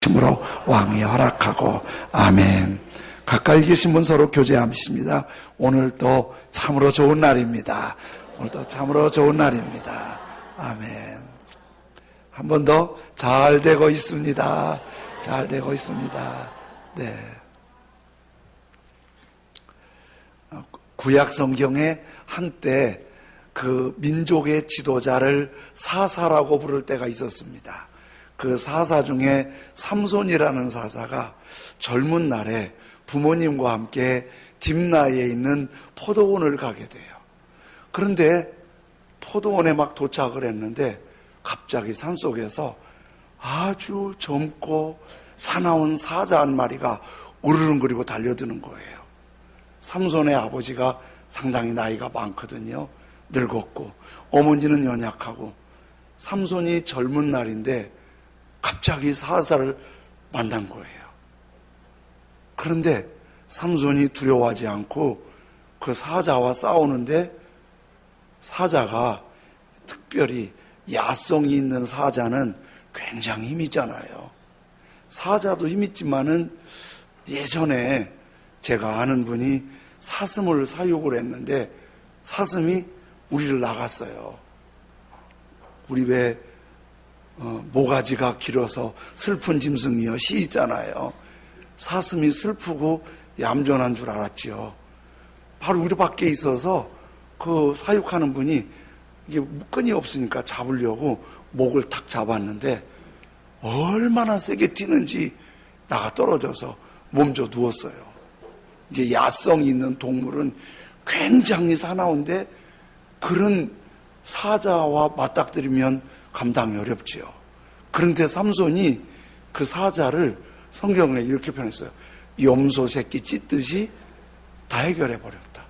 주심으로 왕이 허락하고. 아멘. 가까이 계신 분 서로 교제하십니다. 오늘도 참으로 좋은 날입니다. 오늘도 참으로 좋은 날입니다. 아멘. 한 번 더 잘 되고 있습니다. 잘 되고 있습니다. 네. 구약 성경에 한때 그 민족의 지도자를 사사라고 부를 때가 있었습니다. 그 사사 중에 삼손이라는 사사가 젊은 날에 부모님과 함께 딥나에 있는 포도원을 가게 돼요. 그런데 포도원에 막 도착을 했는데 갑자기 산속에서 아주 젊고 사나운 사자 한 마리가 우르릉거리고 달려드는 거예요. 삼손의 아버지가 상당히 나이가 많거든요. 늙었고 어머니는 연약하고 삼손이 젊은 날인데 갑자기 사자를 만난 거예요. 그런데 삼손이 두려워하지 않고 그 사자와 싸우는데 사자가 특별히 야성이 있는 사자는 굉장히 힘이 있잖아요. 사자도 힘 있지만은 예전에 제가 아는 분이 사슴을 사육을 했는데 사슴이 우리를 나갔어요. 우리 왜 모가지가 길어서 슬픈 짐승이여 시 있잖아요. 사슴이 슬프고 얌전한 줄 알았지요. 바로 우리 밖에 있어서 그 사육하는 분이 이게 끈이 없으니까 잡으려고 목을 탁 잡았는데 얼마나 세게 뛰는지 나가 떨어져서 몸져 누웠어요. 이제 야성이 있는 동물은 굉장히 사나운데 그런 사자와 맞닥뜨리면 감당이 어렵지요. 그런데 삼손이 그 사자를 성경에 이렇게 표현했어요. 염소 새끼 찢듯이 다 해결해 버렸다.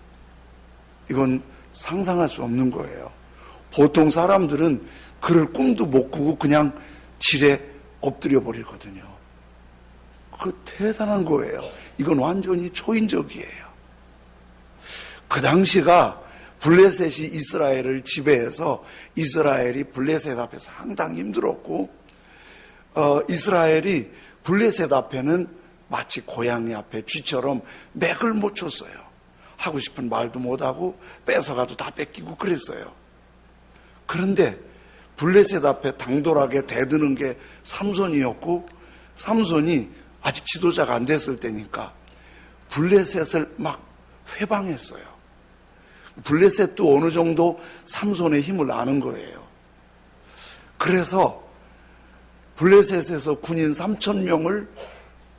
이건 상상할 수 없는 거예요. 보통 사람들은 그를 꿈도 못 꾸고 그냥 질에 엎드려 버리거든요. 그 대단한 거예요. 이건 완전히 초인적이에요. 그 당시가 블레셋이 이스라엘을 지배해서 이스라엘이 블레셋 앞에서 상당히 힘들었고 이스라엘이 블레셋 앞에는 마치 고양이 앞에 쥐처럼 맥을 못 쳤어요. 하고 싶은 말도 못하고 뺏어가도 다 뺏기고 그랬어요. 그런데 블레셋 앞에 당돌하게 대드는 게 삼손이었고 삼손이 아직 지도자가 안 됐을 때니까 블레셋을 막 회방했어요. 블레셋도 어느 정도 삼손의 힘을 아는 거예요. 그래서 블레셋에서 군인 3,000명을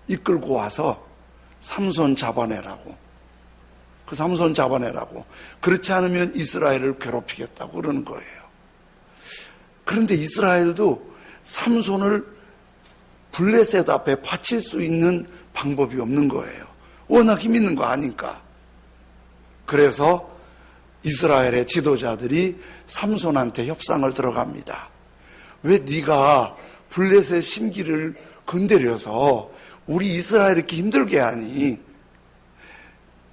이끌고 와서 삼손 잡아내라고. 그 삼손 잡아내라고. 그렇지 않으면 이스라엘을 괴롭히겠다고 그러는 거예요. 그런데 이스라엘도 삼손을 블레셋 앞에 바칠 수 있는 방법이 없는 거예요. 워낙 힘 있는 거 아니까. 그래서 이스라엘의 지도자들이 삼손한테 협상을 들어갑니다. 왜 네가 블레셋 심기를 건드려서 우리 이스라엘 이렇게 힘들게 하니?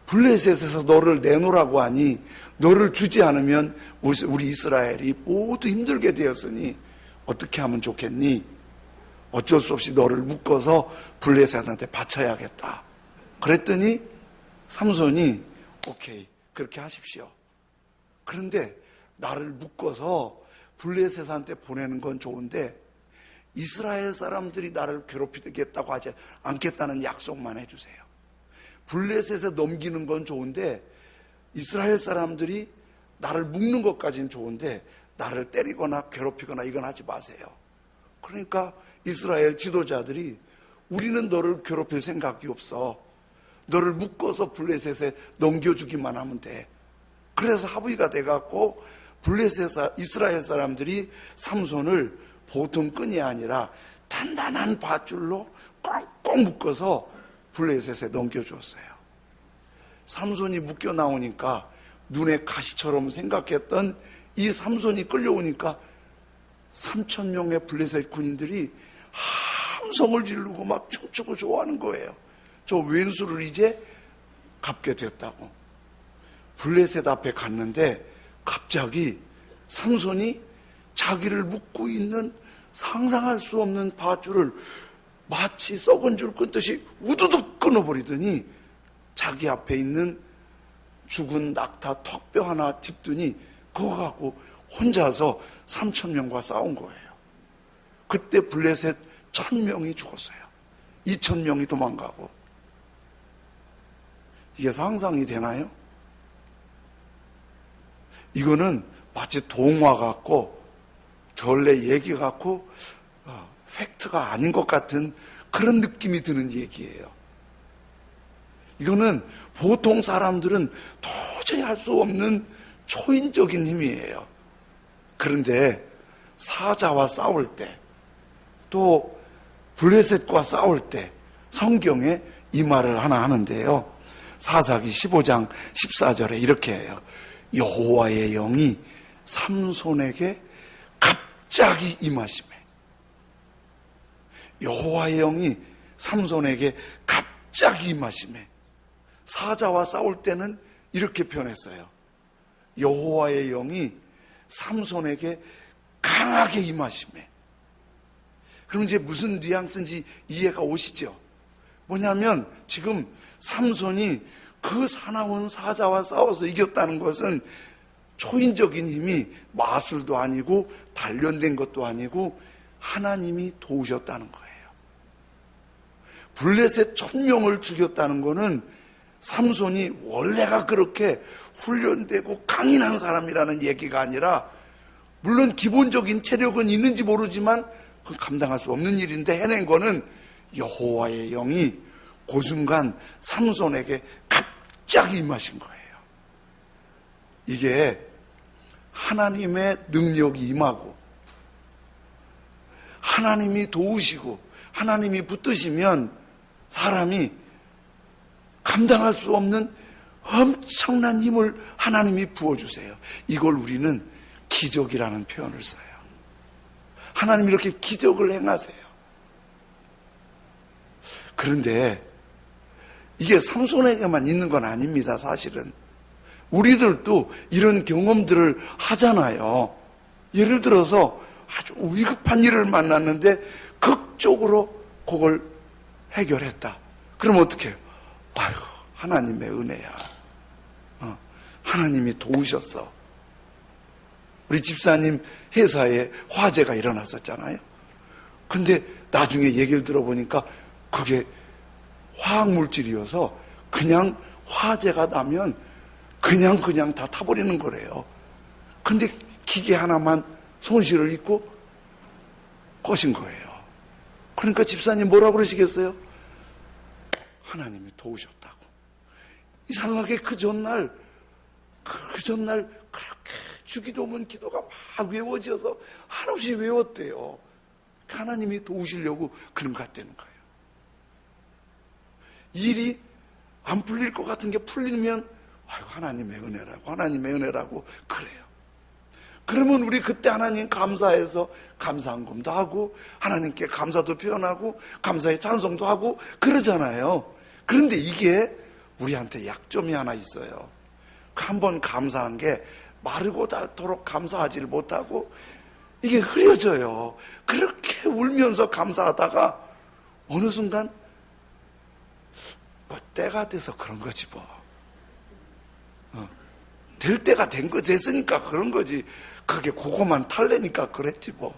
블레셋에서 너를 내놓으라고 하니 너를 주지 않으면 우리 이스라엘이 모두 힘들게 되었으니 어떻게 하면 좋겠니? 어쩔 수 없이 너를 묶어서 블레셋한테 바쳐야겠다. 그랬더니 삼손이 오케이, 그렇게 하십시오. 그런데 나를 묶어서 블레셋한테 보내는 건 좋은데 이스라엘 사람들이 나를 괴롭히겠다고 하지 않겠다는 약속만 해주세요. 블레셋에 넘기는 건 좋은데 이스라엘 사람들이 나를 묶는 것까지는 좋은데 나를 때리거나 괴롭히거나 이건 하지 마세요. 그러니까 이스라엘 지도자들이 우리는 너를 괴롭힐 생각이 없어. 너를 묶어서 블레셋에 넘겨주기만 하면 돼. 그래서 합의가 돼갖고 블레셋 이스라엘 사람들이 삼손을 보통 끈이 아니라 단단한 밧줄로 꽁꽁 묶어서 블레셋에 넘겨주었어요. 삼손이 묶여 나오니까 눈에 가시처럼 생각했던 이 삼손이 끌려오니까 3,000명의 블레셋 군인들이 함성을 지르고 막 춤추고 좋아하는 거예요. 저 왼수를 이제 갚게 됐다고. 블레셋 앞에 갔는데 갑자기 삼손이 자기를 묶고 있는 상상할 수 없는 밧줄을 마치 썩은 줄 끊듯이 우두둑 끊어버리더니 자기 앞에 있는 죽은 낙타 턱뼈 하나 짚더니 그거 갖고 혼자서 3,000명과 싸운 거예요. 그때 블레셋 1,000명이 죽었어요. 2,000명이 도망가고. 이게 상상이 되나요? 이거는 마치 동화 같고 전래 얘기 같고 팩트가 아닌 것 같은 그런 느낌이 드는 얘기예요. 이거는 보통 사람들은 도저히 할 수 없는 초인적인 힘이에요. 그런데 사자와 싸울 때, 또 블레셋과 싸울 때 성경에 이 말을 하나 하는데요. 사사기 15장 14절에 이렇게 해요. 여호와의 영이 삼손에게 갑자기 임하시매. 여호와의 영이 삼손에게 갑자기 임하시매. 사자와 싸울 때는 이렇게 표현했어요. 여호와의 영이 삼손에게 강하게 임하시매. 그럼 이제 무슨 뉘앙스인지 이해가 오시죠? 뭐냐면 지금 삼손이 그 사나운 사자와 싸워서 이겼다는 것은 초인적인 힘이 마술도 아니고 단련된 것도 아니고 하나님이 도우셨다는 거예요. 블레셋 1,000명을 죽였다는 것은 삼손이 원래가 그렇게 훈련되고 강인한 사람이라는 얘기가 아니라, 물론 기본적인 체력은 있는지 모르지만 그건 감당할 수 없는 일인데 해낸 거는 여호와의 영이 그 순간 삼손에게 갑자기 임하신 거예요. 이게 하나님의 능력이 임하고 하나님이 도우시고 하나님이 붙드시면 사람이 감당할 수 없는 엄청난 힘을 하나님이 부어주세요. 이걸 우리는 기적이라는 표현을 써요. 하나님이 이렇게 기적을 행하세요. 그런데 이게 삼손에게만 있는 건 아닙니다. 사실은 우리들도 이런 경험들을 하잖아요. 예를 들어서 아주 위급한 일을 만났는데 극적으로 그걸 해결했다. 그럼 어떻게 해요? 아이고, 하나님의 은혜야. 하나님이 도우셨어. 우리 집사님 회사에 화재가 일어났었잖아요. 근데 나중에 얘기를 들어보니까 그게 화학물질이어서 그냥 화재가 나면 그냥 다 타버리는 거래요. 근데 기계 하나만 손실을 입고 꺼신 거예요. 그러니까 집사님 뭐라고 그러시겠어요? 하나님이 도우셨다고. 이상하게 그 전날 그렇게 주기도문 기도가 막 외워져서 한없이 외웠대요. 하나님이 도우시려고 그런 것 같다는 거예요. 일이 안 풀릴 것 같은 게 풀리면 아이고, 하나님의 은혜라고 그래요. 그러면 우리 그때 하나님 감사해서 감사한금도 하고 하나님께 감사도 표현하고 감사의 찬송도 하고 그러잖아요. 그런데 이게 우리한테 약점이 하나 있어요. 한번 감사한 게 마르고 닳도록 감사하지를 못하고 이게 흐려져요. 그렇게 울면서 감사하다가 어느 순간 뭐 때가 돼서 그런 거지 뭐. 될 때가 됐으니까 그런 거지. 그게 그거만 탈래니까 그랬지 뭐.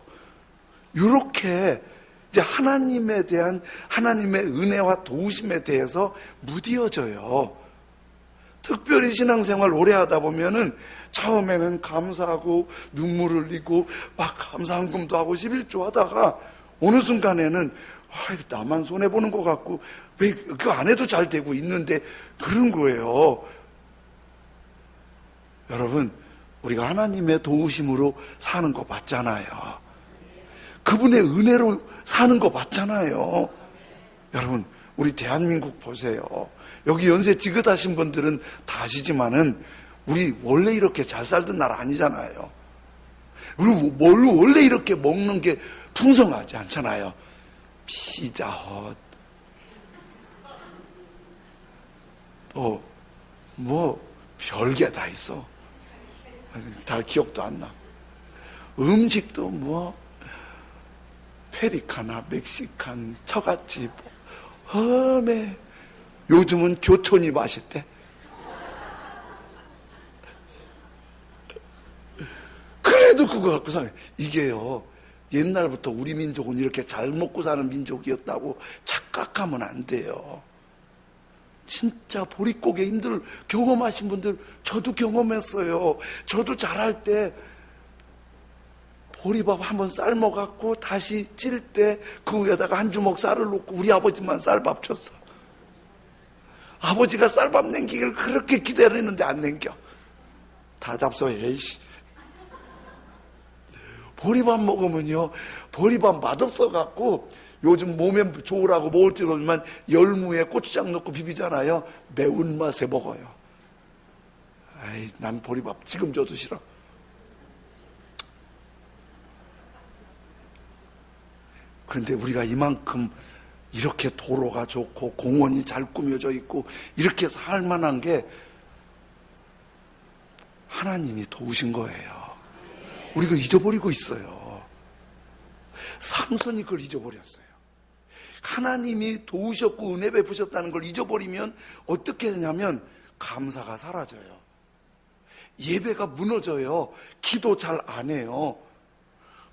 이렇게 이제 하나님에 대한 하나님의 은혜와 도우심에 대해서 무뎌져요. 특별히 신앙생활 오래 하다 보면은 처음에는 감사하고 눈물을 흘리고 막 감사한금도 하고 11조 하다가 어느 순간에는 나만 손해보는 것 같고 왜 그 안 해도 잘 되고 있는데 그런 거예요. 여러분, 우리가 하나님의 도우심으로 사는 거 맞잖아요. 그분의 은혜로 사는 거 맞잖아요. 여러분, 우리 대한민국 보세요. 여기 연세 지긋하신 분들은 다 아시지만은 우리 원래 이렇게 잘 살던 나라 아니잖아요. 우리 원래 이렇게 먹는 게 풍성하지 않잖아요. 피자헛, 또 뭐 별게 다 있어. 다 기억도 안 나. 음식도 뭐 페리카나 멕시칸 처갓집 험해. 요즘은 교촌이 맛있대. 그래도 그거 갖고 사요. 이게요, 옛날부터 우리 민족은 이렇게 잘 먹고 사는 민족이었다고 착각하면 안 돼요. 진짜 보릿고개 힘들 경험하신 분들, 저도 경험했어요. 저도 자랄 때 보리밥 한번 삶아갖고 다시 찔 때 그 위에다가 한 주먹 쌀을 놓고 우리 아버지만 쌀밥 줬어. 아버지가 쌀밥 냉기기를 그렇게 기다리는데 안 냉겨. 다 잡숴. 에이씨. 보리밥 먹으면요, 보리밥 맛없어갖고 요즘 몸에 좋으라고 먹을 줄 모르지만 열무에 고추장 넣고 비비잖아요. 매운맛에 먹어요. 아이, 난 보리밥 지금 줘도 싫어. 그런데 우리가 이만큼 이렇게 도로가 좋고 공원이 잘 꾸며져 있고 이렇게 살만한 게 하나님이 도우신 거예요. 우리가 잊어버리고 있어요. 삼손이 그걸 잊어버렸어요. 하나님이 도우셨고 은혜 베푸셨다는 걸 잊어버리면 어떻게 되냐면 감사가 사라져요. 예배가 무너져요. 기도 잘 안 해요.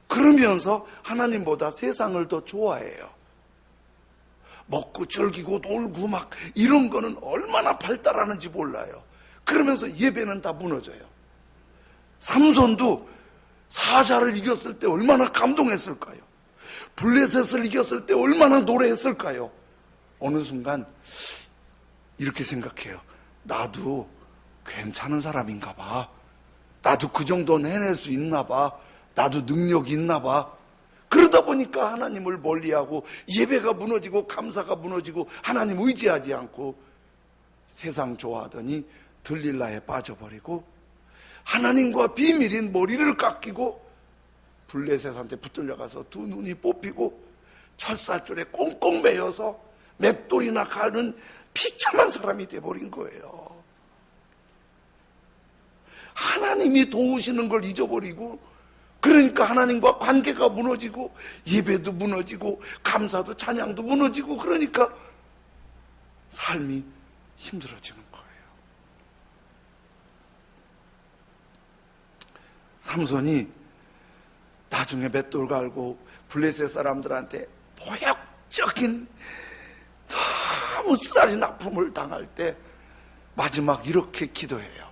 그러면서 하나님보다 세상을 더 좋아해요. 먹고 즐기고 놀고 막 이런 거는 얼마나 발달하는지 몰라요. 그러면서 예배는 다 무너져요. 삼손도 사자를 이겼을 때 얼마나 감동했을까요? 블레셋을 이겼을 때 얼마나 노래했을까요? 어느 순간 이렇게 생각해요. 나도 괜찮은 사람인가 봐. 나도 그 정도는 해낼 수 있나 봐. 나도 능력이 있나 봐. 그러다 보니까 하나님을 멀리하고 예배가 무너지고 감사가 무너지고 하나님 의지하지 않고 세상 좋아하더니 들릴라에 빠져버리고 하나님과 비밀인 머리를 깎이고 블레셋한테 붙들려가서 두 눈이 뽑히고 철사줄에 꽁꽁 매여서 맷돌이나 가는 비참한 사람이 돼버린 거예요. 하나님이 도우시는 걸 잊어버리고, 그러니까 하나님과 관계가 무너지고 예배도 무너지고 감사도 찬양도 무너지고, 그러니까 삶이 힘들어지는 거예요. 삼손이 나중에 맷돌 갈고 블레셋 사람들한테 보역적인 너무 쓰라린 아픔을 당할 때 마지막 이렇게 기도해요.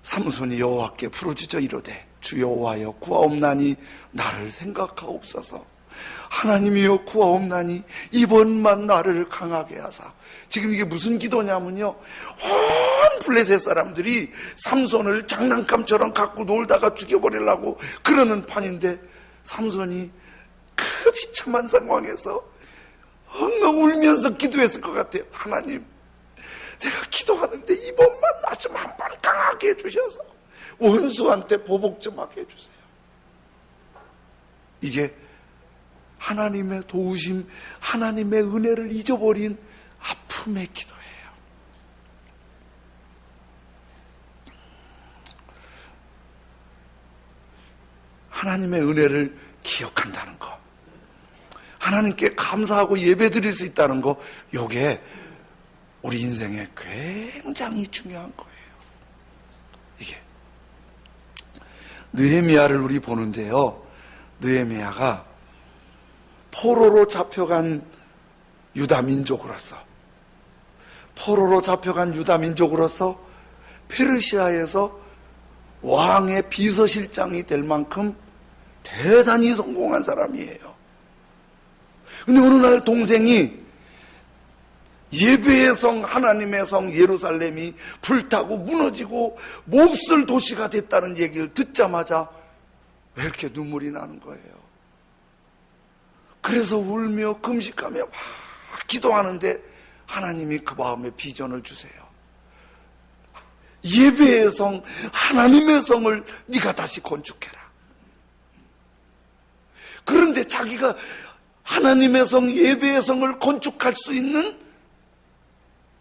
삼손이 여호와께 부르짖어 이르되 주 여호와여 구하옵나니 나를 생각하옵소서. 하나님이여 구하옵나니 이번만 나를 강하게 하사. 지금 이게 무슨 기도냐면요, 온 블레셋 사람들이 삼손을 장난감처럼 갖고 놀다가 죽여버리려고 그러는 판인데 삼손이 그 비참한 상황에서 엉엉 울면서 기도했을 것 같아요. 하나님, 내가 기도하는데 이번만 나 좀 한 번 강하게 해주셔서 원수한테 보복 좀 하게 해주세요. 이게 하나님의 도우심, 하나님의 은혜를 잊어버린 아픔의 기도예요. 하나님의 은혜를 기억한다는 거, 하나님께 감사하고 예배드릴 수 있다는 거, 이게 우리 인생에 굉장히 중요한 거예요. 이게 느헤미야를 우리 보는데요, 느헤미야가 포로로 잡혀간 유다 민족으로서 페르시아에서 왕의 비서실장이 될 만큼 대단히 성공한 사람이에요. 근데 어느 날 동생이 예배의 성, 하나님의 성 예루살렘이 불타고 무너지고 몹쓸 도시가 됐다는 얘기를 듣자마자 왜 이렇게 눈물이 나는 거예요. 그래서 울며 금식하며 막 기도하는데 하나님이 그 마음에 비전을 주세요. 예배의 성, 하나님의 성을 네가 다시 건축해라. 그런데 자기가 하나님의 성, 예배의 성을 건축할 수 있는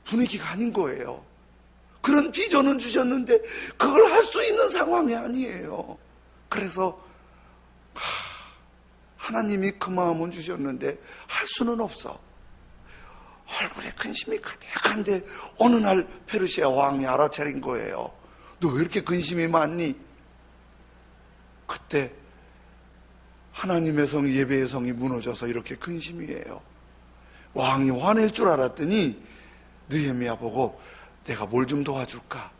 분위기가 아닌 거예요. 그런 비전은 주셨는데 그걸 할 수 있는 상황이 아니에요. 그래서 하나님이 그 마음은 주셨는데 할 수는 없어. 얼굴에 근심이 가득한데 어느 날 페르시아 왕이 알아차린 거예요. 너 왜 이렇게 근심이 많니? 그때 하나님의 성, 예배의 성이 무너져서 이렇게 근심이에요. 왕이 화낼 줄 알았더니 느헤미야 보고 내가 뭘 좀 도와줄까?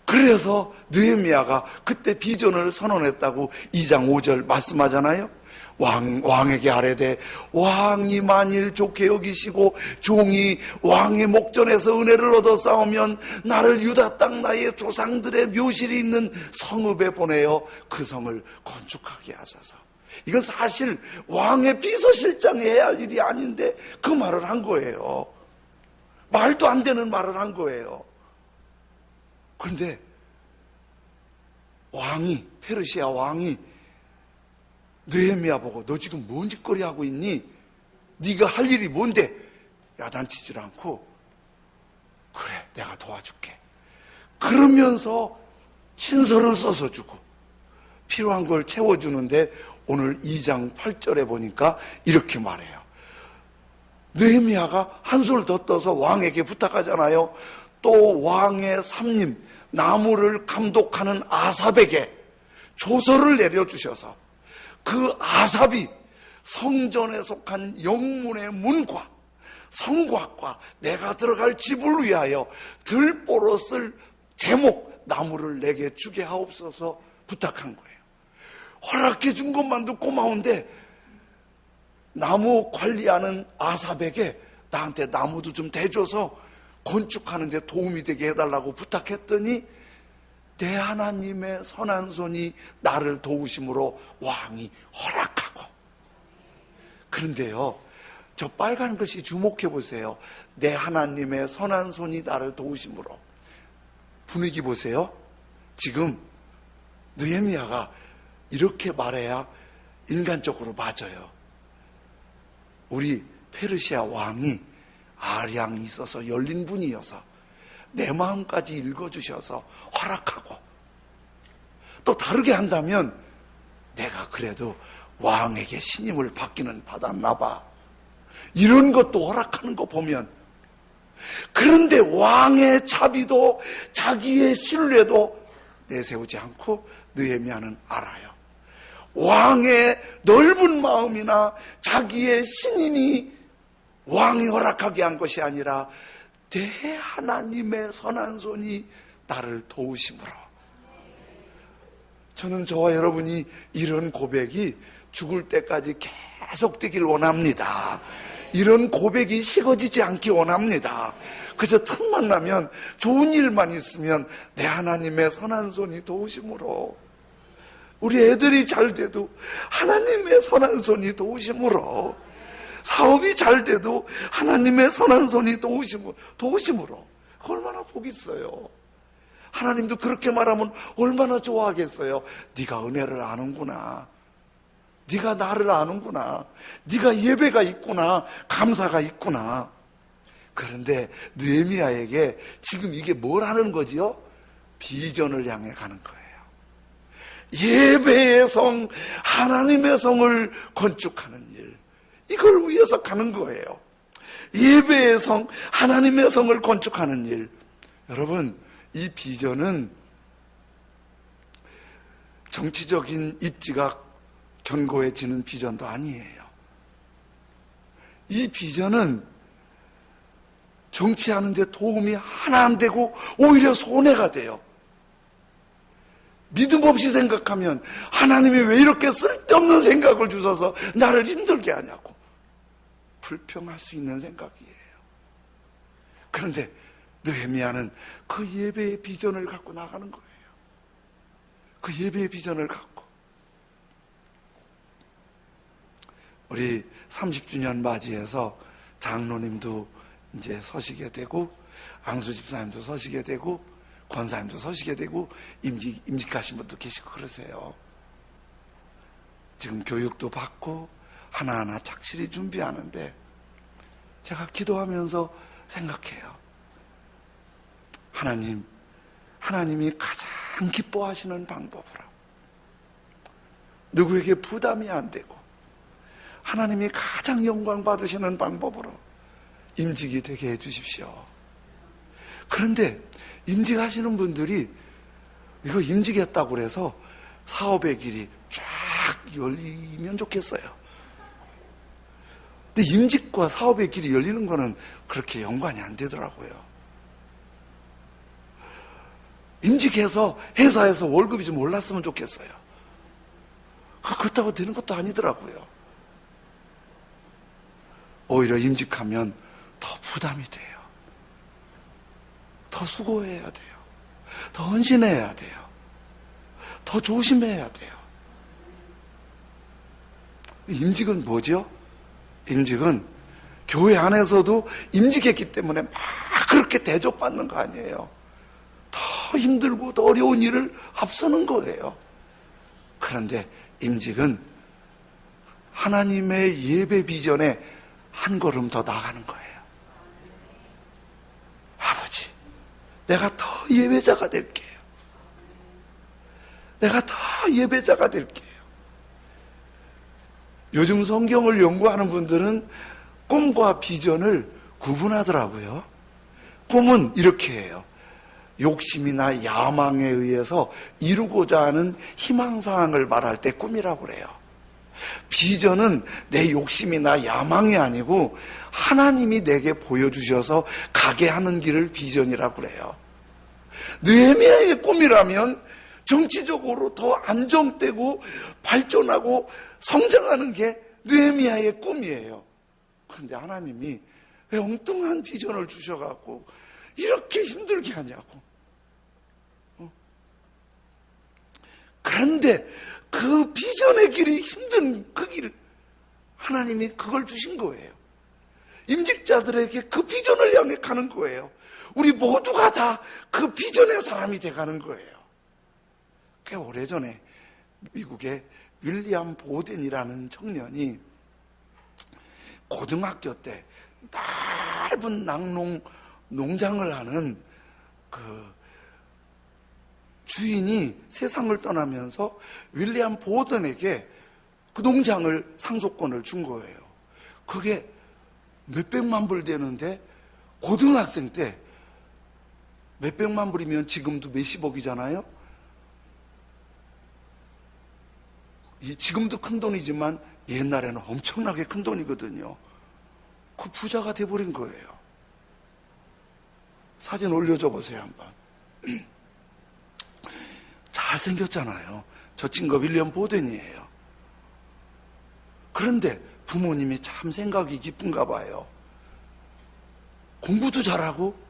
그래서 느헤미야가 그때 비전을 선언했다고 2장 5절 말씀하잖아요. 왕에게 아뢰되 왕이 만일 좋게 여기시고 종이 왕의 목전에서 은혜를 얻어 싸우면 나를 유다 땅 나의 조상들의 묘실이 있는 성읍에 보내어 그 성을 건축하게 하소서. 이건 사실 왕의 비서실장이 해야 할 일이 아닌데 그 말을 한 거예요. 말도 안 되는 말을 한 거예요. 그런데 페르시아 왕이 느헤미야 보고 너 지금 뭔 짓거리 하고 있니? 네가 할 일이 뭔데? 야단치질 않고 그래 내가 도와줄게 그러면서 친서를 써서 주고 필요한 걸 채워주는데 오늘 2장 8절에 보니까 이렇게 말해요. 느헤미야가 한술 더 떠서 왕에게 부탁하잖아요. 또 왕의 삼림 나무를 감독하는 아삽에게 조서를 내려주셔서 그 아삽이 성전에 속한 영문의 문과 성곽과 내가 들어갈 집을 위하여 들보로 쓸 제목 나무를 내게 주게 하옵소서 부탁한 거예요. 허락해 준 것만도 고마운데 나무 관리하는 아삽에게 나한테 나무도 좀 대줘서 건축하는 데 도움이 되게 해달라고 부탁했더니 내 하나님의 선한 손이 나를 도우심으로 왕이 허락하고. 그런데요, 저 빨간 글씨 주목해 보세요. 내 하나님의 선한 손이 나를 도우심으로. 분위기 보세요. 지금 느헤미야가 이렇게 말해야 인간적으로 맞아요. 우리 페르시아 왕이 아량이 있어서 열린 분이어서 내 마음까지 읽어주셔서 허락하고 또 다르게 한다면 내가 그래도 왕에게 신임을 받기는 받았나 봐. 이런 것도 허락하는 거 보면 그런데 왕의 자비도 자기의 신뢰도 내세우지 않고 느헤미야는 알아요. 왕의 넓은 마음이나 자기의 신임이 왕이 허락하게 한 것이 아니라 내 하나님의 선한 손이 나를 도우심으로. 저는 저와 여러분이 이런 고백이 죽을 때까지 계속되길 원합니다. 이런 고백이 식어지지 않기 원합니다. 그저 틈만 나면 좋은 일만 있으면 내 하나님의 선한 손이 도우심으로. 우리 애들이 잘 돼도 하나님의 선한 손이 도우심으로. 사업이 잘 돼도 하나님의 선한 손이 도우심으로. 얼마나 복 있어요. 하나님도 그렇게 말하면 얼마나 좋아하겠어요. 네가 은혜를 아는구나. 네가 나를 아는구나. 네가 예배가 있구나. 감사가 있구나. 그런데 느헤미야에게 지금 이게 뭘 하는 거지요? 비전을 향해 가는 거예요. 예배의 성, 하나님의 성을 건축하는 일, 이걸 위해서 가는 거예요. 예배의 성, 하나님의 성을 건축하는 일. 여러분, 이 비전은 정치적인 입지가 견고해지는 비전도 아니에요. 이 비전은 정치하는데 도움이 하나 안 되고 오히려 손해가 돼요. 믿음 없이 생각하면 하나님이 왜 이렇게 쓸데없는 생각을 주셔서 나를 힘들게 하냐고 불평할 수 있는 생각이에요. 그런데 느헤미야는 그 예배의 비전을 갖고 나가는 거예요. 그 예배의 비전을 갖고. 우리 30주년 맞이해서 장로님도 이제 서시게 되고, 앙수 집사님도 서시게 되고, 권사님도 서시게 되고, 임직하신 분도 계시고 그러세요. 지금 교육도 받고 하나하나 착실히 준비하는데 제가 기도하면서 생각해요. 하나님이 가장 기뻐하시는 방법으로 누구에게 부담이 안 되고 하나님이 가장 영광 받으시는 방법으로 임직이 되게 해주십시오. 그런데 임직하시는 분들이 이거 임직했다고 해서 사업의 길이 쫙 열리면 좋겠어요. 근데 임직과 사업의 길이 열리는 거는 그렇게 연관이 안 되더라고요. 임직해서 회사에서 월급이 좀 올랐으면 좋겠어요. 그렇다고 되는 것도 아니더라고요. 오히려 임직하면 더 부담이 돼요. 더 수고해야 돼요. 더 헌신해야 돼요. 더 조심해야 돼요. 임직은 뭐죠? 임직은 교회 안에서도 임직했기 때문에 막 그렇게 대접받는 거 아니에요. 더 힘들고 더 어려운 일을 앞서는 거예요. 그런데 임직은 하나님의 예배 비전에 한 걸음 더 나가는 거예요. 아버지, 내가 더 예배자가 될게요. 내가 더 예배자가 될게요. 요즘 성경을 연구하는 분들은 꿈과 비전을 구분하더라고요. 꿈은 이렇게 해요. 욕심이나 야망에 의해서 이루고자 하는 희망사항을 말할 때 꿈이라고 그래요. 비전은 내 욕심이나 야망이 아니고 하나님이 내게 보여주셔서 가게 하는 길을 비전이라고 그래요. 느헤미야의 꿈이라면 정치적으로 더 안정되고 발전하고 성장하는 게 느헤미야의 꿈이에요. 그런데 하나님이 왜 엉뚱한 비전을 주셔갖고 이렇게 힘들게 하냐고. 그런데 그 비전의 길이 힘든 그 길, 하나님이 그걸 주신 거예요. 임직자들에게 그 비전을 향해 가는 거예요. 우리 모두가 다 그 비전의 사람이 돼가는 거예요. 꽤 오래전에 미국의 윌리엄 보덴이라는 청년이 고등학교 때 넓은 농장을 하는 그 주인이 세상을 떠나면서 윌리엄 보덴에게 그 농장을 상속권을 준 거예요. 그게 몇백만 불 되는데 고등학생 때 몇백만 불이면 지금도 몇십억이잖아요. 지금도 큰 돈이지만 옛날에는 엄청나게 큰 돈이거든요. 그 부자가 돼버린 거예요. 사진 올려줘 보세요 한번. 잘생겼잖아요. 저 친구가 윌리엄 보덴이에요. 그런데 부모님이 참 생각이 깊은가 봐요. 공부도 잘하고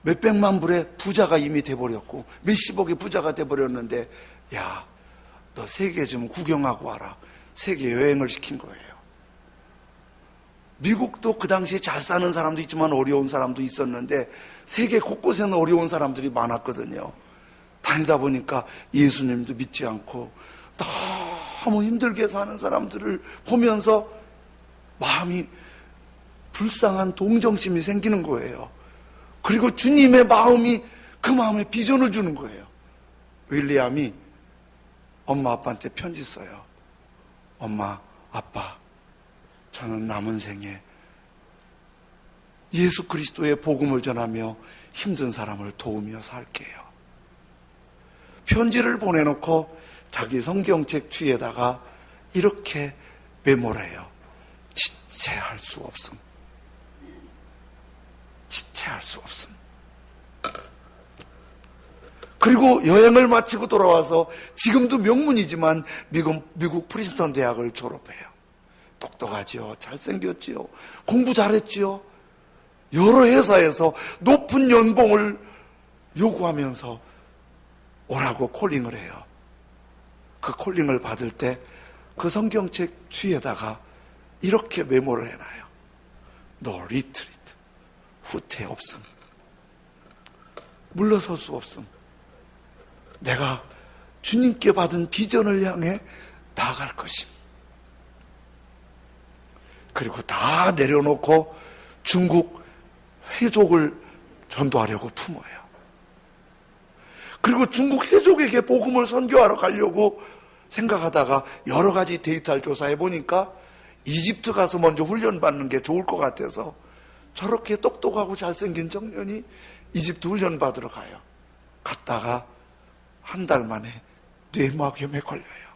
몇백만 불의 부자가 이미 돼버렸고 몇십억의 부자가 돼버렸는데, 야, 너 세계 좀 구경하고 와라. 세계 여행을 시킨 거예요. 미국도 그 당시에 잘 사는 사람도 있지만 어려운 사람도 있었는데 세계 곳곳에는 어려운 사람들이 많았거든요. 다니다 보니까 예수님도 믿지 않고 너무 힘들게 사는 사람들을 보면서 마음이 불쌍한 동정심이 생기는 거예요. 그리고 주님의 마음이 그 마음에 비전을 주는 거예요. 윌리엄이 엄마 아빠한테 편지 써요. 엄마, 아빠, 저는 남은 생에 예수 그리스도의 복음을 전하며 힘든 사람을 도우며 살게요. 편지를 보내놓고 자기 성경책 뒤에다가 이렇게 메모를 해요. 지체할 수 없음. 지체할 수 없음. 그리고 여행을 마치고 돌아와서 지금도 명문이지만 미국 프린스턴 대학을 졸업해요. 똑똑하지요. 잘생겼지요. 공부 잘했지요. 여러 회사에서 높은 연봉을 요구하면서 오라고 콜링을 해요. 그 콜링을 받을 때 그 성경책 뒤에다가 이렇게 메모를 해놔요. No retreat. 후퇴 없음. 물러설 수 없음. 내가 주님께 받은 비전을 향해 나아갈 것임. 그리고 다 내려놓고 중국 회족을 전도하려고 품어요. 그리고 중국 회족에게 복음을 선교하러 가려고 생각하다가 여러 가지 데이터를 조사해 보니까 이집트 가서 먼저 훈련받는 게 좋을 것 같아서 저렇게 똑똑하고 잘생긴 청년이 이집트 훈련받으러 가요. 갔다가 한 달 만에 뇌막염에 걸려요.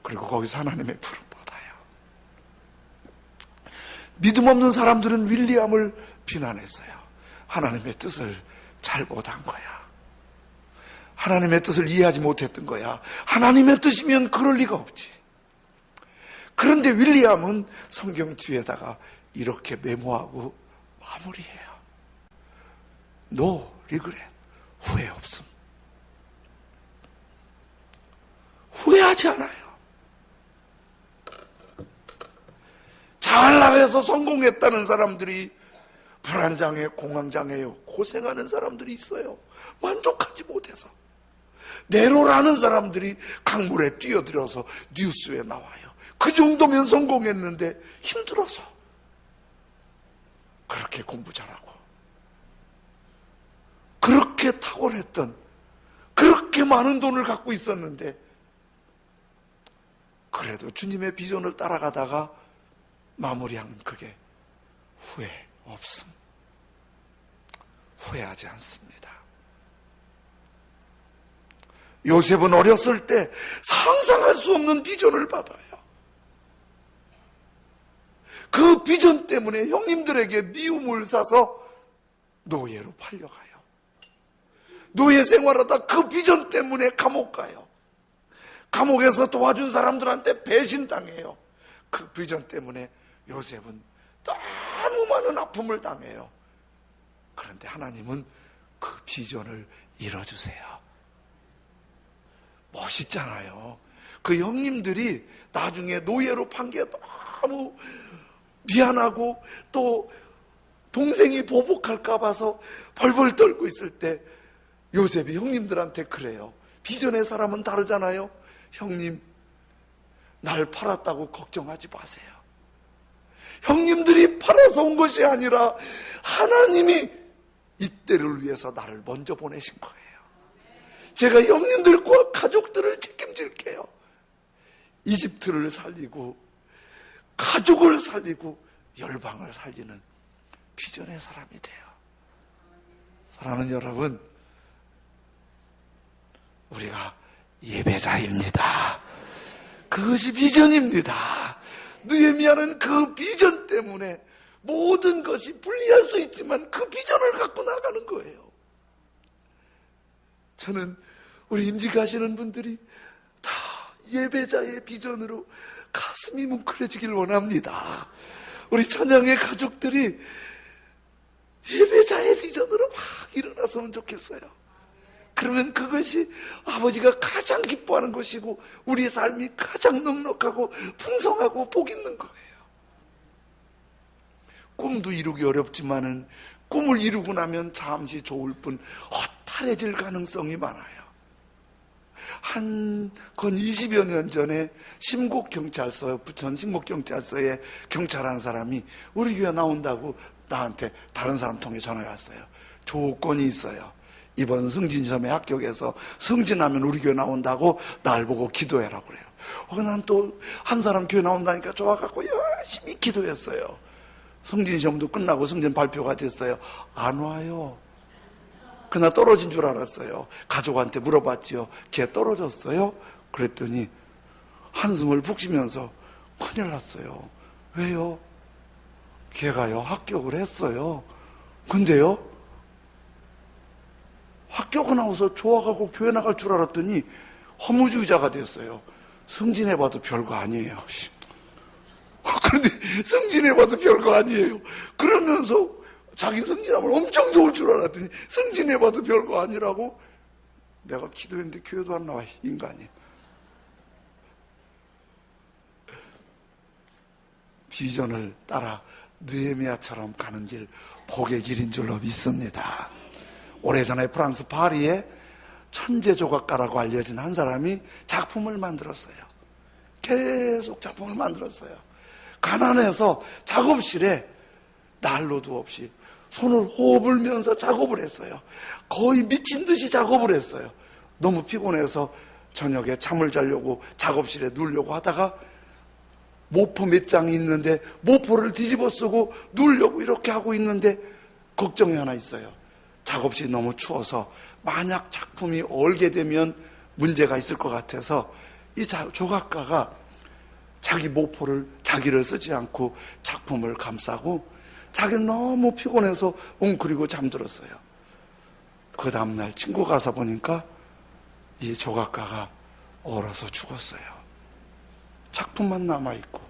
그리고 거기서 하나님의 부름 받아요. 믿음 없는 사람들은 윌리엄을 비난했어요. 하나님의 뜻을 잘못한 거야. 하나님의 뜻을 이해하지 못했던 거야. 하나님의 뜻이면 그럴 리가 없지. 그런데 윌리엄은 성경 뒤에다가 이렇게 메모하고 마무리해요. No regret. 후회 없음. 후회하지 않아요. 잘 나가서 성공했다는 사람들이 불안장애, 공황장애, 고생하는 사람들이 있어요. 만족하지 못해서. 네로라는 사람들이 강물에 뛰어들어서 뉴스에 나와요. 그 정도면 성공했는데 힘들어서. 그렇게 공부 잘하고 그렇게 탁월했던, 그렇게 많은 돈을 갖고 있었는데 그래도 주님의 비전을 따라가다가 마무리한 그게 후회 없음. 후회하지 않습니다. 요셉은 어렸을 때 상상할 수 없는 비전을 받아요. 그 비전 때문에 형님들에게 미움을 사서 노예로 팔려가요. 노예 생활하다 그 비전 때문에 감옥 가요. 감옥에서 도와준 사람들한테 배신당해요. 그 비전 때문에 요셉은 너무 많은 아픔을 당해요. 그런데 하나님은 그 비전을 이뤄주세요. 멋있잖아요. 그 형님들이 나중에 노예로 판 게 너무 미안하고 또 동생이 보복할까 봐서 벌벌 떨고 있을 때 요셉이 형님들한테 그래요. 비전의 사람은 다르잖아요. 형님, 날 팔았다고 걱정하지 마세요. 형님들이 팔아서 온 것이 아니라 하나님이 이때를 위해서 나를 먼저 보내신 거예요. 제가 형님들과 가족들을 책임질게요. 이집트를 살리고 가족을 살리고 열방을 살리는 비전의 사람이 돼요. 사랑하는 여러분, 우리가 예배자입니다. 그것이 비전입니다. 느헤미야는 그 비전 때문에 모든 것이 불리할 수 있지만 그 비전을 갖고 나가는 거예요. 저는 우리 임직하시는 분들이 다 예배자의 비전으로 가슴이 뭉클해지길 원합니다. 우리 찬양의 가족들이 예배자의 비전으로 막 일어났으면 좋겠어요. 그러면 그것이 아버지가 가장 기뻐하는 것이고 우리의 삶이 가장 넉넉하고 풍성하고 복 있는 거예요. 꿈도 이루기 어렵지만은 꿈을 이루고 나면 잠시 좋을 뿐 허탈해질 가능성이 많아요. 한 건 20여 년 전에 심곡경찰서, 부천 심곡경찰서에 경찰한 사람이 우리 교회 나온다고 나한테 다른 사람 통해 전화가 왔어요. 조건이 있어요. 이번 승진시험에 합격해서 승진하면 우리 교회 나온다고 날 보고 기도해라고 그래요. 난 또 한 사람 교회 나온다니까 좋아갖고 열심히 기도했어요. 승진시험도 끝나고 승진 발표가 됐어요. 안 와요. 그날 떨어진 줄 알았어요. 가족한테 물어봤지요. 걔 떨어졌어요? 그랬더니 한숨을 푹 쉬면서 큰일 났어요. 왜요? 걔가요 합격을 했어요. 근데요 합격을 나와서 좋아가고 교회 나갈 줄 알았더니 허무주의자가 됐어요. 승진해봐도 별거 아니에요. 그런데 승진해봐도 별거 아니에요. 그러면서 자기 승진하면 엄청 좋을 줄 알았더니 승진해봐도 별거 아니라고. 내가 기도했는데 교회도 안 나와, 인간이. 비전을 따라 느헤미야처럼 가는 길, 복의 길인 줄로 믿습니다. 오래전에 프랑스 파리에 천재조각가라고 알려진 한 사람이 작품을 만들었어요. 계속 작품을 만들었어요. 가난해서 작업실에 난로도 없이 손을 호흡을면서 작업을 했어요. 거의 미친 듯이 작업을 했어요. 너무 피곤해서 저녁에 잠을 자려고 작업실에 누우려고 하다가 모포 몇 장이 있는데 모포를 뒤집어 쓰고 누우려고 이렇게 하고 있는데 걱정이 하나 있어요. 작업실이 너무 추워서 만약 작품이 얼게 되면 문제가 있을 것 같아서 이 조각가가 자기 모포를 자기를 쓰지 않고 작품을 감싸고 자기는 너무 피곤해서 웅크리고 잠들었어요. 그 다음날 친구 가서 보니까 이 조각가가 얼어서 죽었어요. 작품만 남아있고.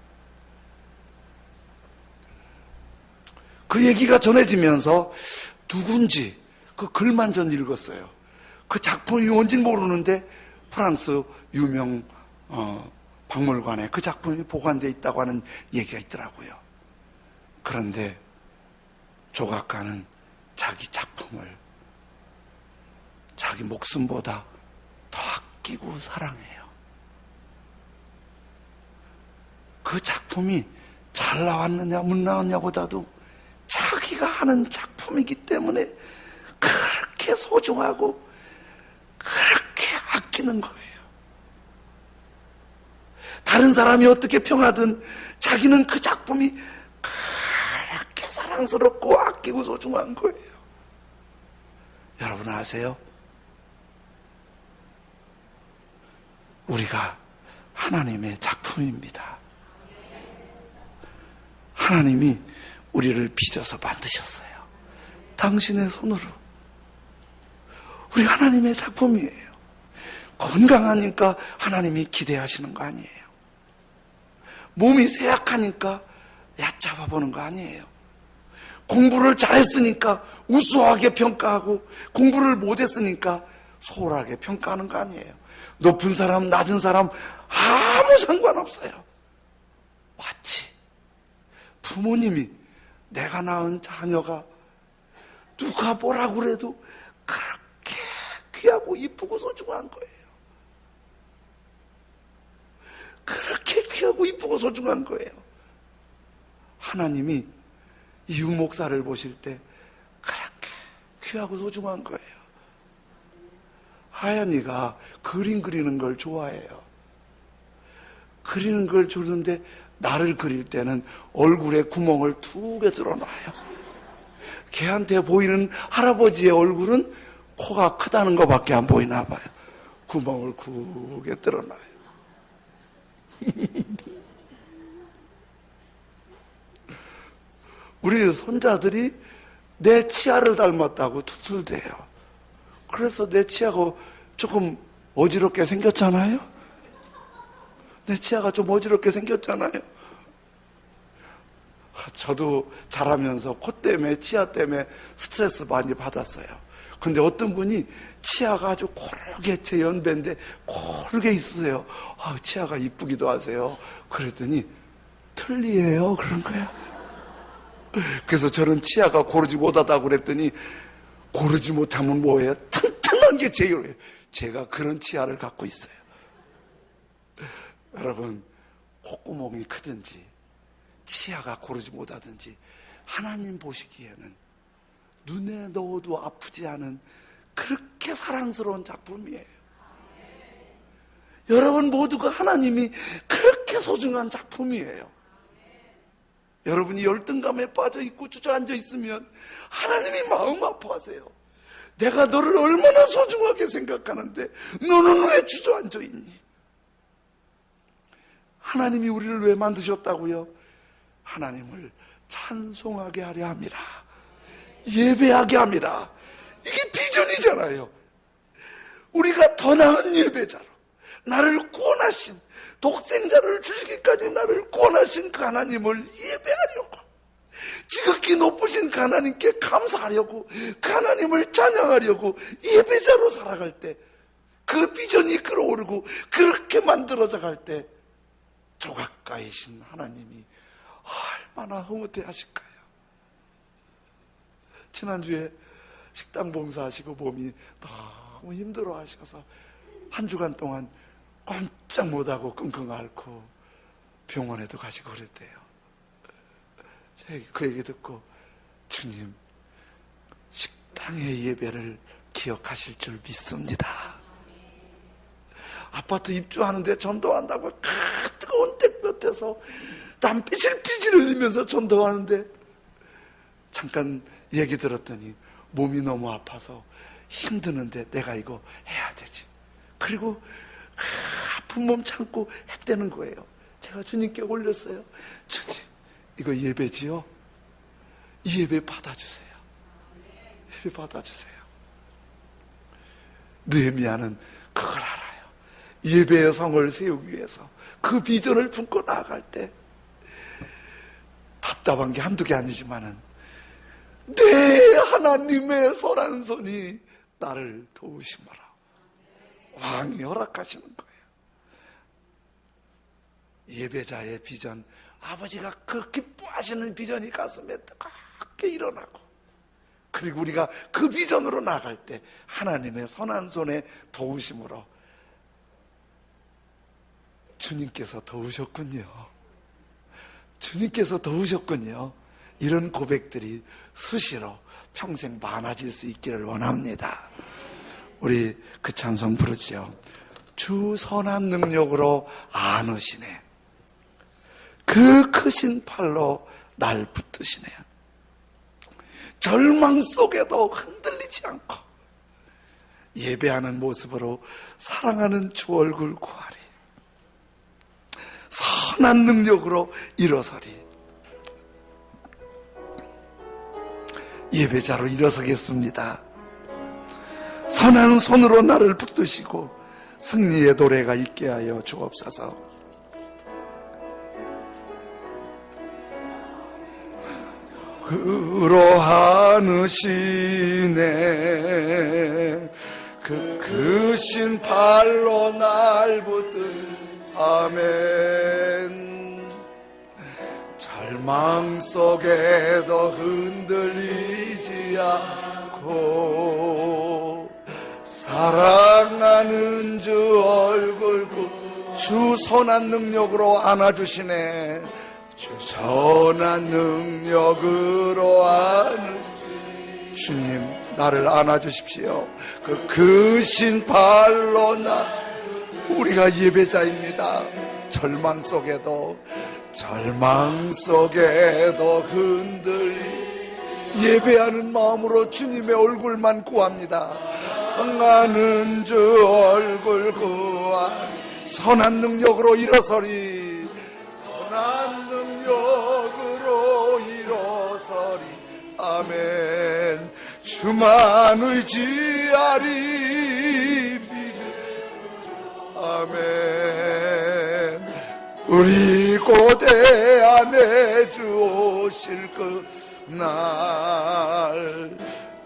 그 얘기가 전해지면서 누군지 그 글만 전 읽었어요. 그 작품이 뭔지는 모르는데 프랑스 유명 박물관에 그 작품이 보관되어 있다고 하는 얘기가 있더라고요. 그런데 조각가는 자기 작품을 자기 목숨보다 더 아끼고 사랑해요. 그 작품이 잘 나왔느냐 못 나왔냐 보다도 자기가 하는 작품이기 때문에 그렇게 소중하고 그렇게 아끼는 거예요. 다른 사람이 어떻게 평하든 자기는 그 작품이 그렇게 사랑스럽고 아끼고 소중한 거예요. 여러분 아세요? 우리가 하나님의 작품입니다. 하나님이 우리를 빚어서 만드셨어요. 당신의 손으로. 우리 하나님의 작품이에요. 건강하니까 하나님이 기대하시는 거 아니에요. 몸이 쇠약하니까 얕잡아 보는 거 아니에요. 공부를 잘했으니까 우수하게 평가하고 공부를 못했으니까 소홀하게 평가하는 거 아니에요. 높은 사람, 낮은 사람 아무 상관없어요. 마치 부모님이 내가 낳은 자녀가 누가 뭐라고 그래도 그렇게 귀하고 이쁘고 소중한 거예요. 그렇게 귀하고 이쁘고 소중한 거예요. 하나님이 이 유목사를 보실 때 그렇게 귀하고 소중한 거예요. 하연이가 그림 그리는 걸 좋아해요. 그리는 걸 좋는데 나를 그릴 때는 얼굴에 구멍을 2개 뚫어놔요. 걔한테 보이는 할아버지의 얼굴은 코가 크다는 것밖에 안 보이나 봐요. 구멍을 크게 뚫어놔요. 우리 손자들이 내 치아를 닮았다고 툴툴대요. 그래서 내 치아가 조금 어지럽게 생겼잖아요. 내 치아가 좀 어지럽게 생겼잖아요. 저도 자라면서 코 때문에 치아 때문에 스트레스 많이 받았어요. 근데 어떤 분이 치아가 아주 고르게 제 연배인데 고르게 있으세요. 치아가 이쁘기도 하세요. 그랬더니 틀리예요 그런 거예요. 그래서 저는 치아가 고르지 못하다고 그랬더니 고르지 못하면 뭐예요? 튼튼한 게 제일이에요. 제가 그런 치아를 갖고 있어요. 여러분, 콧구멍이 크든지 치아가 고르지 못하든지 하나님 보시기에는 눈에 넣어도 아프지 않은 그렇게 사랑스러운 작품이에요. 여러분 모두가 하나님이 그렇게 소중한 작품이에요. 여러분이 열등감에 빠져 있고 주저앉아 있으면 하나님이 마음 아파하세요. 내가 너를 얼마나 소중하게 생각하는데 너는 왜 주저앉아 있니? 하나님이 우리를 왜 만드셨다고요? 하나님을 찬송하게 하려 함이라. 예배하게 함이라. 이게 비전이잖아요. 우리가 더 나은 예배자로 나를 구원하신, 독생자를 주시기까지 나를 구원하신 그 하나님을 예배하려고, 지극히 높으신 그 하나님께 감사하려고, 그 하나님을 찬양하려고 예배자로 살아갈 때, 그 비전이 끌어오르고 그렇게 만들어져 갈 때 조각가이신 하나님이 얼마나 흐뭇해 하실까요? 지난주에 식당 봉사하시고 몸이 너무 힘들어 하셔서 한 주간 동안 꼼짝 못하고 끙끙 앓고 병원에도 가시고 그랬대요. 제가 그 얘기 듣고 주님, 식당의 예배를 기억하실 줄 믿습니다. 아파트 입주하는데 전도한다고 뜨거운 땡볕에서 땀 삐질삐질 흘리면서 전도하는데 잠깐 얘기 들었더니 몸이 너무 아파서 힘드는데 내가 이거 해야 되지. 그리고 아픈 몸 참고 했다는 거예요. 제가 주님께 올렸어요. 주님, 이거 예배지요? 이 예배 받아주세요. 예배 받아주세요. 느헤미야는 그걸 알아요. 예배의 성을 세우기 위해서 그 비전을 품고 나아갈 때 답답한 게 한두 개 아니지만은 내 하나님의 선한 손이 나를 도우심으로 왕이 허락하시는 거예요. 예배자의 비전, 아버지가 그 기뻐하시는 비전이 가슴에 뜨겁게 일어나고, 그리고 우리가 그 비전으로 나아갈 때 하나님의 선한 손에 도우심으로 주님께서 도우셨군요. 주님께서 도우셨군요. 이런 고백들이 수시로 평생 많아질 수 있기를 원합니다. 우리 그 찬송 부르죠. 주 선한 능력으로 안으시네. 그 크신 팔로 날 붙드시네. 절망 속에도 흔들리지 않고 예배하는 모습으로 사랑하는 주 얼굴 구하리. 선한 능력으로 일어서리. 예배자로 일어서겠습니다. 선한 손으로 나를 붙드시고 승리의 노래가 있게 하여 주옵소서. 그러하느시네. 그 크신 팔로 날 붙들. 아멘. 절망 속에도 흔들리지 않고 사랑하는 주 얼굴 주 선한 능력으로 안아주시네. 주 선한 능력으로 안으시네. 주님, 나를 안아주십시오. 그 크신 발로 우리가 예배자입니다. 절망 속에도 흔들리 예배하는 마음으로 주님의 얼굴만 구합니다. 응하는 주 얼굴 구하. 선한 능력으로 일어서리. 선한 능력으로 일어서리. 아멘. 주만 의지하리. 아멘. 우리 고대 안에 주오실 그날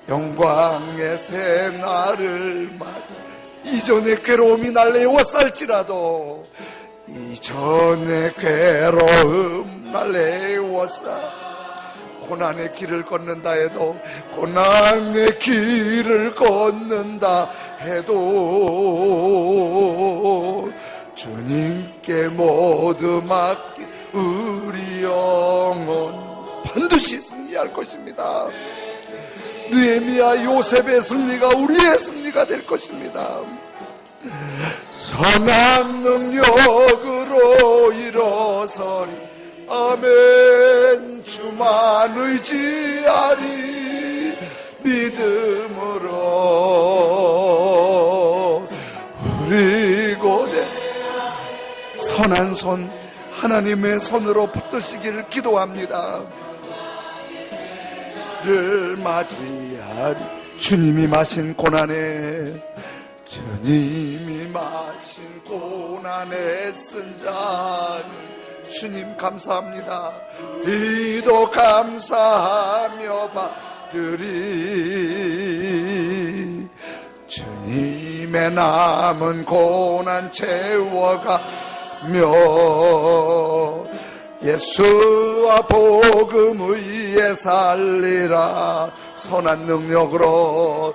영광의 새날을 맞아. 이전의 괴로움이 날 애워쌀지라도 이전의 괴로움 날 애워싸. 고난의 길을 걷는다 해도 고난의 길을 걷는다 해도 주님께 모두 맡기 우리 영혼 반드시 승리할 것입니다. 느헤미야 요셉의 승리가 우리의 승리가 될 것입니다. 선한 능력으로 일어서리. 아멘. 주만 의지하리. 믿음으로 우리 고대 선한 손 하나님의 손으로 붙드시기를 기도합니다. 를 맞이하리. 주님이 마신 고난에 쓴 잔 주님 감사합니다. 이도 감사하며 받으리. 주님의 남은 고난 채워가며 예수와 복음 위에 살리라. 선한 능력으로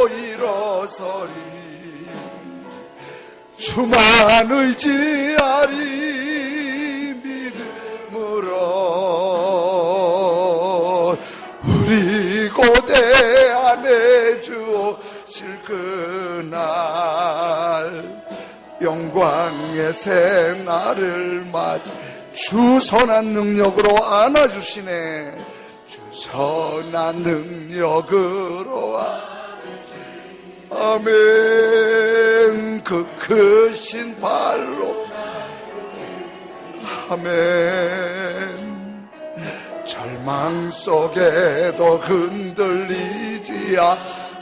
일어서리. 주만 의지하리. 믿음으로 우리 고대 안에 주오실 그 영광의 새날을 맞이 주 선한 능력으로 안아주시네. 주 선한 능력으로 아멘. 그 크신 발로 아멘. 절망 속에도 흔들리지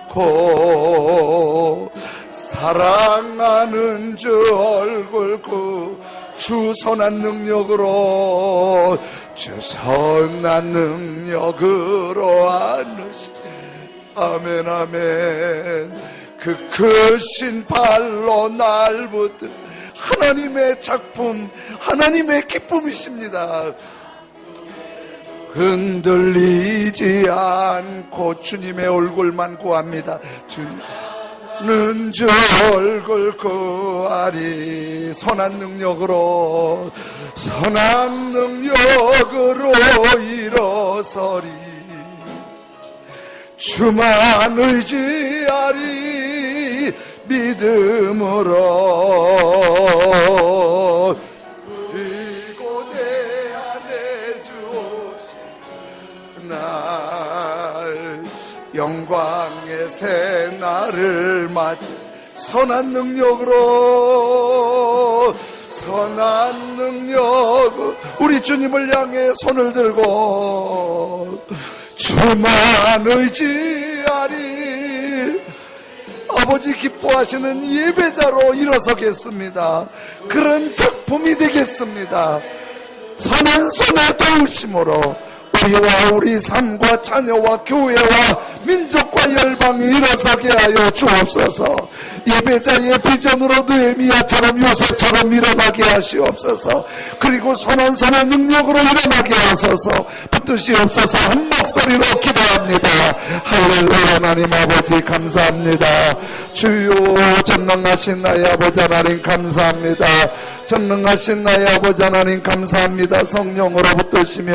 않고 사랑하는 주 얼굴 그 주 선한 능력으로 주 선한 능력으로 안으시 아멘 아멘. 그 크신 발로 날 붙든 하나님의 작품 하나님의 기쁨이십니다. 흔들리지 않고 주님의 얼굴만 구합니다. 주는 주 얼굴 구하리. 선한 능력으로 일어서리. 주만 의지하리. 믿음으로 이곳에 안에 주오신 날 영광의 새날을 맞이 선한 능력으로 우리 주님을 향해 손을 들고 주만 의지하리. 아버지 기뻐하시는 예배자로 일어서겠습니다. 그런 작품이 되겠습니다. 선한 손에 도우심으로 우리와 우리 삶과 자녀와 교회와 민족과 열방이 일어서게 하여 주옵소서. 예배자의 비전으로 느헤미야처럼 요셉처럼 일어나게 하시옵소서. 그리고 선한 손의 능력으로 일어나게 하소서. 붙드시옵소서. 한 목소리로 기도합니다. 할렐루야. 하나님 아버지 감사합니다. 주요 전능하신 나의 아버지 하나님 감사합니다. 전능하신 나의 아버지 하나님 감사합니다. 성령으로 붙드시며